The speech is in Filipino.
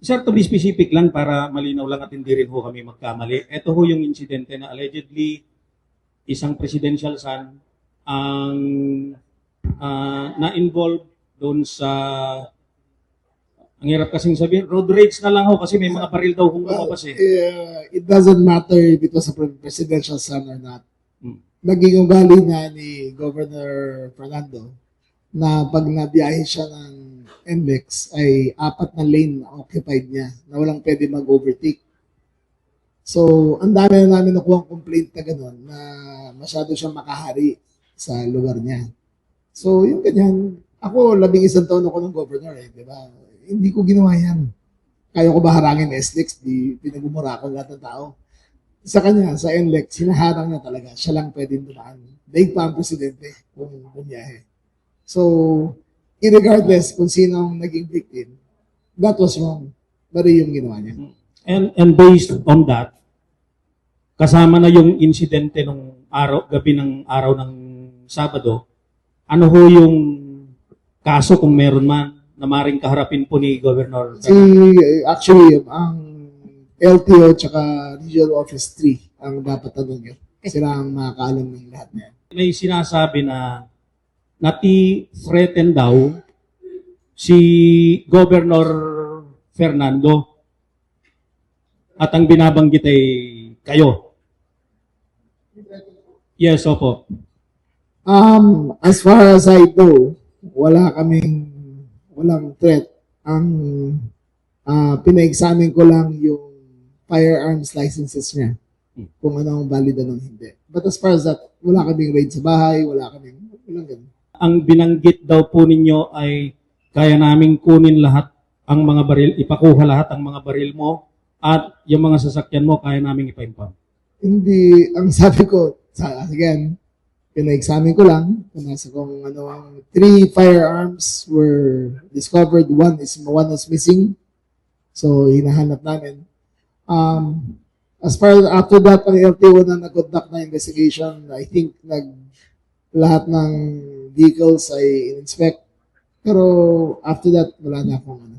Sir, to be specific lang para malinaw lang at hindi rin ho kami magkamali. Ito ho yung insidente na allegedly isang presidential son ang na-involve doon sa, ang hirap kasing sabihin, road rage na lang ho kasi may mga baril daw kung lumabas eh. It doesn't matter if it was a presidential son or not. Hmm. Naging ugali na ni Governor Fernando na pag nabiyahe siya ng NLEX ay 4 na lane na occupied niya na walang pwede mag-overtake. So, ang dami na namin nakuha complaint na gano'n na masyado siyang makahari sa lugar niya. So, yung ganyan, ako 11 taon ako ng governor eh, di ba? Hindi ko ginawa yan. Kaya ko ba harangin SLEX, di pinagmumura ko lahat ng tao. Sa kanya, sa NLEX, sinaharang na talaga. Siya lang pwedeng dumaan. Daig pa ang presidente kung bumiyahe. So, irregardless kung sino ang naging victim, that was wrong. Bari yung ginawa niya. And based on that, kasama na yung insidente nung gabi ng araw ng Sabado, ano ho yung kaso kung meron man na maring kaharapin po ni Governor? Actually, ang LTO tsaka Regional Office 3 ang dapat tanong yun. Sila ang makakaalam ng lahat niya. May sinasabi na nati-threaten daw si Governor Fernando at ang binabanggit ay kayo. Yes, opo. As far as I know, walang threat. Ang pina-examine ko lang yung firearms licenses niya. Kung ano ang valid ng hindi. But as far as that, wala kaming raid sa bahay, walang ganun. Ang binanggit daw po ninyo ay kaya naming kunin lahat ang mga baril, ipakuha lahat ang mga baril mo at yung mga sasakyan mo kaya naming ipa-impound. Hindi, ang sabi ko, again, pina-examine ko lang kung ano ang 3 firearms were discovered, one is missing. So, hinahanap namin. As far as after that, ang LTO na nag-conduct na investigation, I think lahat ng vehicles ay in-inspect. Pero after that, wala na akong ano.